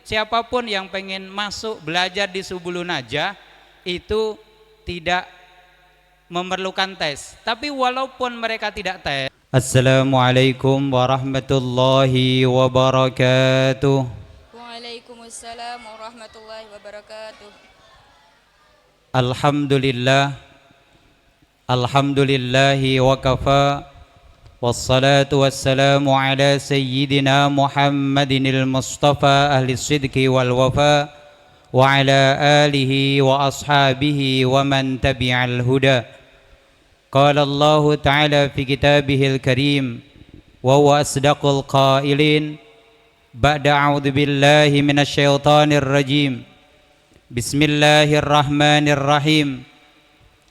siapapun yang pengen masuk belajar di Subulun Najah itu tidak memerlukan tes. Tapi walaupun mereka tidak tes. Assalamualaikum warahmatullahi wabarakatuh. Waalaikumsalam warahmatullahi wabarakatuh. Alhamdulillah. Alhamdulillahi wa kafa. Wassalatu wassalamu ala sayyidina Muhammadinil Mustafa ahli sidqi wal wafa wa ala alihi wa ashabihi wa man tabi'al huda. Qala Allah ta'ala fi kitabihil karim wa huwa asdaqul qailin ba'da a'udzu billahi minasy syaithanir rajim. Bismillahirrahmanirrahim.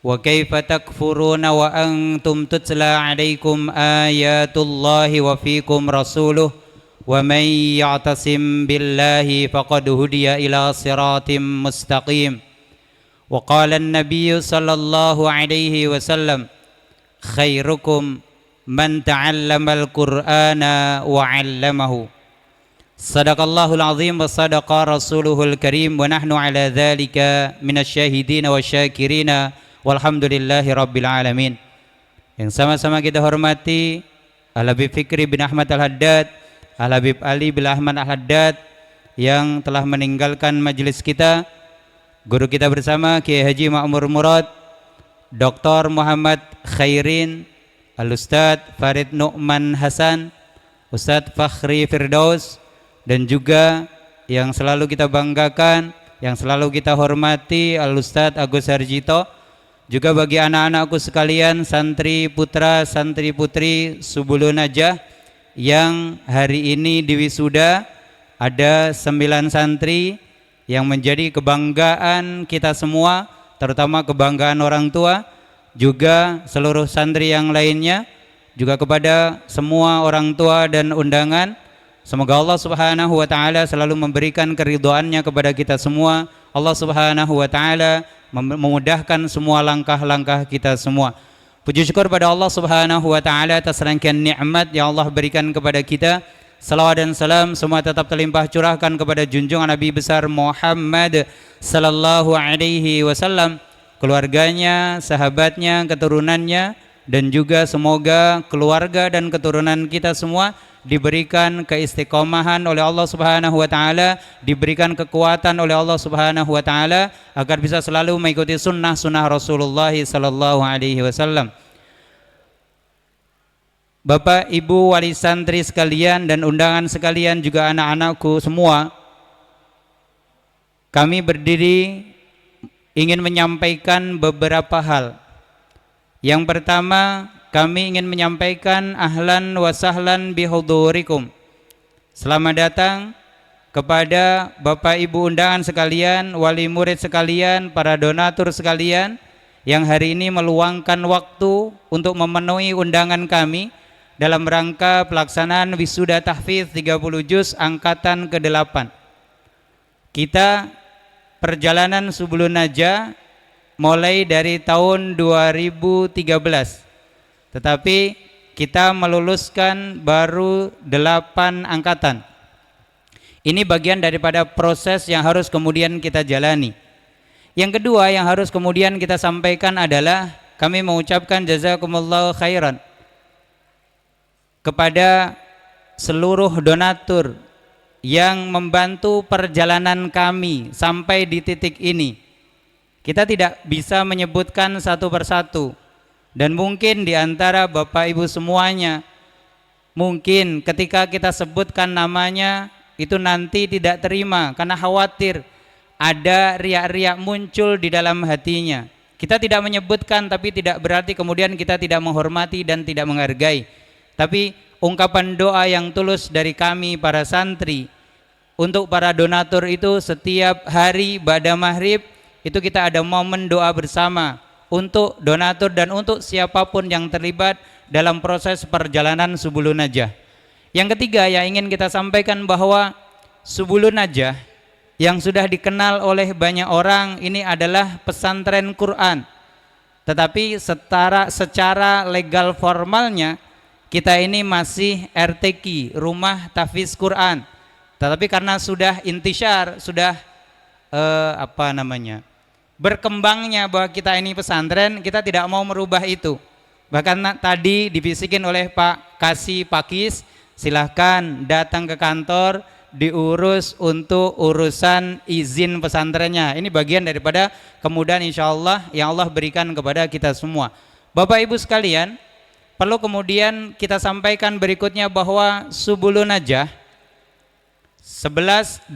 Wa kaifa takfuruna wa antum tutla alaikum ayatullahi wa fikum rasuluh wa man ya'tasim billahi faqad hudiya ila siratim mustaqim. Wa qala an-nabiy sallallahu alaihi wasallam khairukum man ta'allamal qur'ana wa 'allamahu. Sadaqallahul azim wa sadaqa rasuluhul karim wa nahnu ala dzalika minasyahidin wa syakirina walhamdulillahi rabbil alamin. Yang sama-sama kita hormati Al-Habib Fikri bin Ahmad Al-Haddad, Al-Habib Ali bin Ahmad Al-Haddad yang telah meninggalkan majelis kita, guru kita bersama Kiai Haji Ma'mur Murad, Dr. Muhammad Khairin, Al-Ustadz Farid Nu'man Hasan, Ustadz Fakhri Firdaus, dan juga yang selalu kita banggakan, yang selalu kita hormati Al-Ustadz Agus Harjito. Juga bagi anak-anakku sekalian, santri putra, santri putri Subulun Najah yang hari ini di wisuda, ada 9 santri yang menjadi kebanggaan kita semua, terutama kebanggaan orang tua, juga seluruh santri yang lainnya, juga kepada semua orang tua dan undangan. Semoga Allah Subhanahu wa taala selalu memberikan keridhaannya kepada kita semua. Allah Subhanahu wa taala memudahkan semua langkah-langkah kita semua. Puji syukur pada Allah Subhanahu wa taala atas rangkaian nikmat yang Allah berikan kepada kita. Salawat dan salam semua tetap terlimpah curahkan kepada junjungan Nabi besar Muhammad sallallahu alaihi wasallam, keluarganya, sahabatnya, keturunannya, dan juga semoga keluarga dan keturunan kita semua diberikan keistiqomahan oleh Allah Subhanahu wa taala, diberikan kekuatan oleh Allah Subhanahu wa taala agar bisa selalu mengikuti sunnah-sunnah Rasulullah sallallahu alaihi wasallam. Bapak, Ibu, wali santri sekalian dan undangan sekalian, juga anak-anakku semua, kami berdiri ingin menyampaikan beberapa hal. Yang pertama, kami ingin menyampaikan ahlan wa sahlan bihudurikum. Selamat datang kepada Bapak Ibu undangan sekalian, wali murid sekalian, para donatur sekalian yang hari ini meluangkan waktu untuk memenuhi undangan kami dalam rangka pelaksanaan wisuda tahfidz 30 juz angkatan ke-8. Kita perjalanan Subulun Najah mulai dari tahun 2013. Tetapi kita meluluskan baru 8 angkatan. Ini bagian daripada proses yang harus kemudian kita jalani. Yang kedua yang harus kemudian kita sampaikan adalah kami mengucapkan jazakumullahu khairan kepada seluruh donatur yang membantu perjalanan kami sampai di titik ini. Kita tidak bisa menyebutkan satu persatu. Dan mungkin di antara Bapak Ibu semuanya, mungkin ketika kita sebutkan namanya itu nanti tidak terima karena khawatir ada riak-riak muncul di dalam hatinya. Kita tidak menyebutkan, tapi tidak berarti kemudian kita tidak menghormati dan tidak menghargai. Tapi ungkapan doa yang tulus dari kami para santri untuk para donatur itu, setiap hari ba'da maghrib itu kita ada momen doa bersama untuk donatur dan untuk siapapun yang terlibat dalam proses perjalanan Subulun Najah. Yang ketiga yang ingin kita sampaikan bahwa Subulun Najah yang sudah dikenal oleh banyak orang ini adalah pesantren Quran. Tetapi secara legal formalnya kita ini masih RTQ, Rumah Tahfiz Quran. Tetapi karena sudah intisyar, sudah berkembangnya bahwa kita ini pesantren, kita tidak mau merubah itu. Bahkan tadi dibisikin oleh Pak Pakis, silahkan datang ke kantor diurus untuk urusan izin pesantrennya. Ini bagian daripada kemudahan insya Allah yang Allah berikan kepada kita semua. Bapak Ibu sekalian, perlu kemudian kita sampaikan berikutnya bahwa Subulun Najah 11-12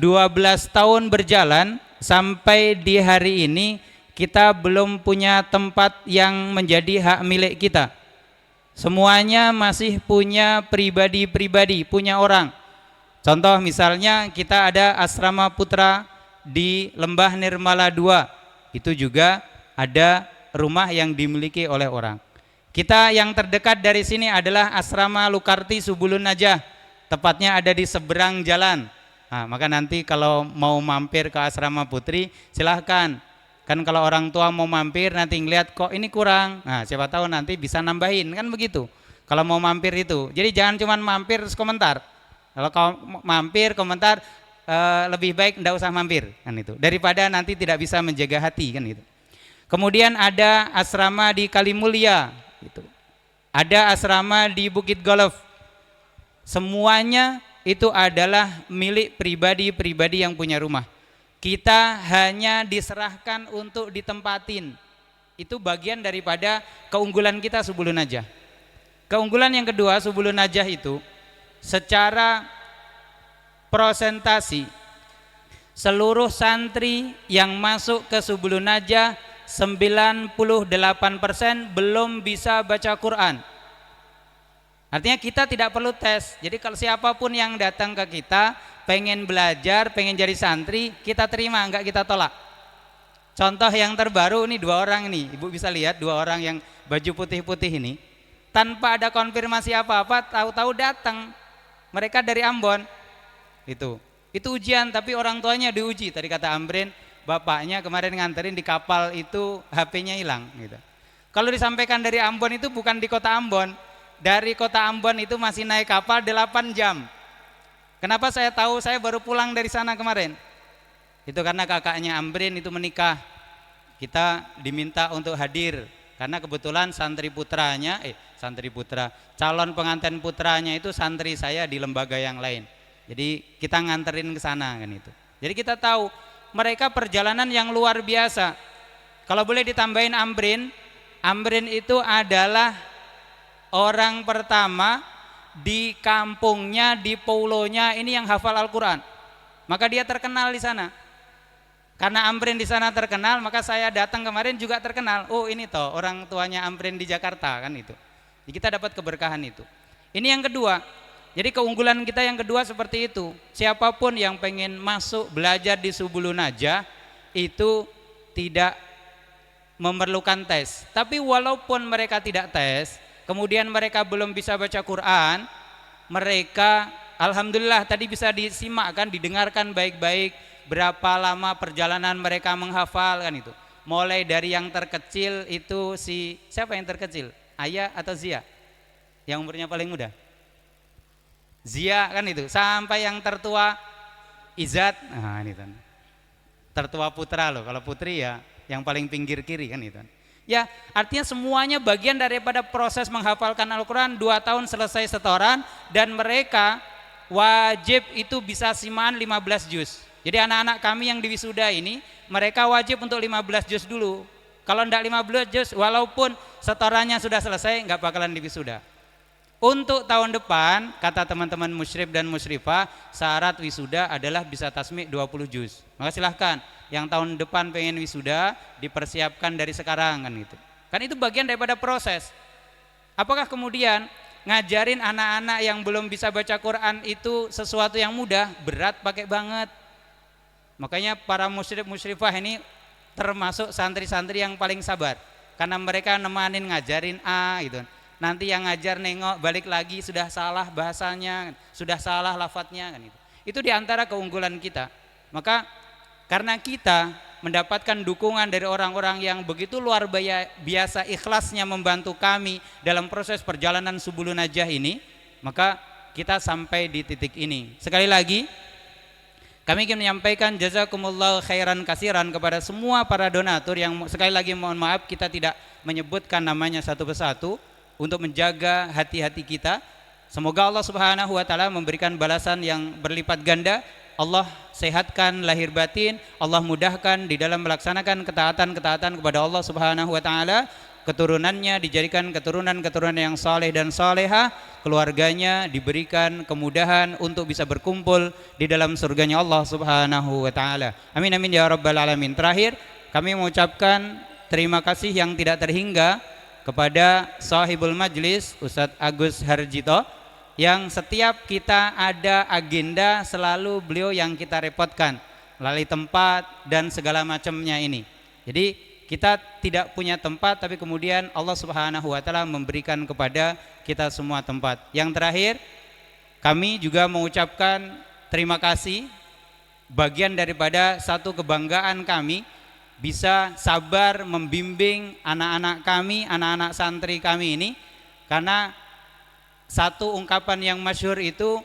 tahun berjalan sampai di hari ini kita belum punya tempat yang menjadi hak milik kita. Semuanya masih punya pribadi-pribadi, punya orang. Contoh misalnya kita ada asrama putra di Lembah Nirmala 2. Itu juga ada rumah yang dimiliki oleh orang. Kita yang terdekat dari sini adalah asrama Lukarti Subulun Najah. Tepatnya ada di seberang jalan. Nah, maka nanti kalau mau mampir ke asrama putri silahkan. Kan kalau orang tua mau mampir nanti ngeliat kok ini kurang, nah siapa tahu nanti bisa nambahin, kan begitu kalau mau mampir itu. Jadi jangan cuma mampir terus komentar. Kalau kau mampir komentar, lebih baik enggak usah mampir, kan itu, daripada nanti tidak bisa menjaga hati, kan itu. Kemudian ada asrama di Kalimulya gitu. Ada asrama di Bukit Golf. Semuanya itu adalah milik pribadi-pribadi yang punya rumah. Kita hanya diserahkan untuk ditempatin. Itu bagian daripada keunggulan kita Subulun Najah. Keunggulan yang kedua Subulun Najah itu secara prosentasi seluruh santri yang masuk ke Subulun Najah 98% belum bisa baca Quran. Artinya kita tidak perlu tes. Jadi kalau siapapun yang datang ke kita pengen belajar, pengen jadi santri, kita terima, enggak kita tolak. Contoh yang terbaru ini 2 orang ini, Ibu bisa lihat 2 orang yang baju putih-putih ini, tanpa ada konfirmasi apa-apa, tahu-tahu datang. Mereka dari Ambon. Itu ujian, tapi orang tuanya diuji. Tadi kata Amrin, bapaknya kemarin nganterin di kapal itu HP-nya hilang gitu. Kalau disampaikan dari Ambon itu bukan di kota Ambon. Dari kota Ambon itu masih naik kapal 8 jam. Kenapa saya tahu? Saya baru pulang dari sana kemarin. Itu karena kakaknya Amrin itu menikah. Kita diminta untuk hadir karena kebetulan calon pengantin putranya itu santri saya di lembaga yang lain. Jadi kita nganterin ke sana kan itu. Jadi kita tahu mereka perjalanan yang luar biasa. Kalau boleh ditambahin Amrin itu adalah orang pertama di kampungnya, di pulonya ini yang hafal Al-Quran. Maka dia terkenal di sana. Karena Amrin di sana terkenal, maka saya datang kemarin juga terkenal. Oh ini toh orang tuanya Amrin di Jakarta, kan itu. Jadi kita dapat keberkahan itu. Ini yang kedua. Jadi keunggulan kita yang kedua seperti itu. Siapapun yang pengen masuk belajar di Subulun Najah itu tidak memerlukan tes. Tapi walaupun mereka tidak tes, kemudian mereka belum bisa baca Quran, mereka alhamdulillah tadi bisa disimak kan, didengarkan baik-baik berapa lama perjalanan mereka menghafal kan itu. Mulai dari yang terkecil itu siapa yang terkecil? Ayah atau Zia? Yang umurnya paling muda? Zia kan itu, sampai yang tertua Izat. Nah ini kan. Tertua putra loh, kalau putri ya yang paling pinggir kiri kan itu. Ya, artinya semuanya bagian daripada proses menghafalkan Al-Quran. 2 tahun selesai setoran dan mereka wajib itu bisa simaan 15 juz. Jadi anak-anak kami yang di wisuda ini mereka wajib untuk 15 juz dulu. Kalau enggak 15 juz walaupun setorannya sudah selesai enggak bakalan di wisuda. Untuk tahun depan kata teman-teman musyrif dan musyrifah syarat wisuda adalah bisa tasmi' 20 juz. Maka silahkan yang tahun depan pengen wisuda dipersiapkan dari sekarang kan gitu. Kan itu bagian daripada proses. Apakah kemudian ngajarin anak-anak yang belum bisa baca Quran itu sesuatu yang mudah? Berat pakai banget. Makanya para musyrif musyrifah ini termasuk santri-santri yang paling sabar karena mereka nemanin ngajarin gitu. Nanti yang ngajar nengok balik lagi sudah salah bahasanya, sudah salah lafadznya kan itu. Itu diantara keunggulan kita. Maka karena kita mendapatkan dukungan dari orang-orang yang begitu luar biasa ikhlasnya membantu kami dalam proses perjalanan Subulun Najah ini, maka kita sampai di titik ini. Sekali lagi Kami ingin menyampaikan jazakumullah khairan kasiran kepada semua para donatur yang sekali lagi mohon maaf kita tidak menyebutkan namanya satu persatu untuk menjaga hati-hati kita. Semoga Allah Subhanahu wa taala memberikan balasan yang berlipat ganda. Allah sehatkan lahir batin, Allah mudahkan di dalam melaksanakan ketaatan-ketaatan kepada Allah Subhanahu wa taala. Keturunannya dijadikan keturunan-keturunan yang saleh dan salehah, keluarganya diberikan kemudahan untuk bisa berkumpul di dalam surganya Allah Subhanahu wa taala. Amin amin ya rabbal alamin. Terakhir, kami mengucapkan terima kasih yang tidak terhingga kepada sahibul majlis Ustadz Agus Harjito, yang setiap kita ada agenda selalu beliau yang kita repotkan melalui tempat dan segala macamnya ini. Jadi kita tidak punya tempat, tapi kemudian Allah Subhanahu wa taala memberikan kepada kita semua tempat. Yang terakhir, kami juga mengucapkan terima kasih, bagian daripada satu kebanggaan kami bisa sabar membimbing anak-anak kami, anak-anak santri kami ini, karena satu ungkapan yang masyhur itu,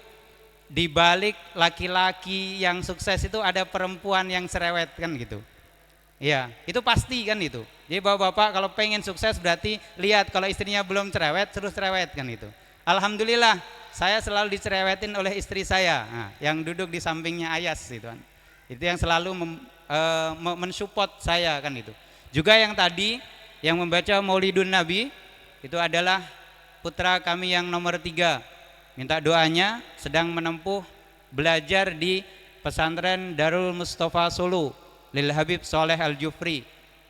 di balik laki-laki yang sukses itu ada perempuan yang cerewet, kan gitu. Ya, itu pasti kan itu. Jadi bapak-bapak kalau pengen sukses berarti lihat kalau istrinya belum cerewet, terus cerewet kan itu. Alhamdulillah, saya selalu dicerewetin oleh istri saya, yang duduk di sampingnya Ayas itu kan. Itu yang selalu mensupport saya kan itu. Juga yang tadi yang membaca Maulidun Nabi itu adalah putra kami yang nomor 3. Minta doanya, sedang menempuh belajar di pesantren Darul Mustafa Solo Lil Habib Soleh Al-Jufri.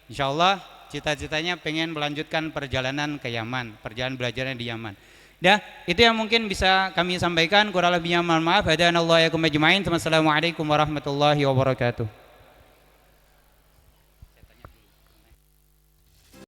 Insyaallah cita-citanya pengen melanjutkan perjalanan ke Yaman, perjalanan belajarnya di Yaman. Dah, itu yang mungkin bisa kami sampaikan. Kurang lebihnya mohon maaf. Hadanallahu yakum ajmain. Wassalamualaikum warahmatullahi wabarakatuh.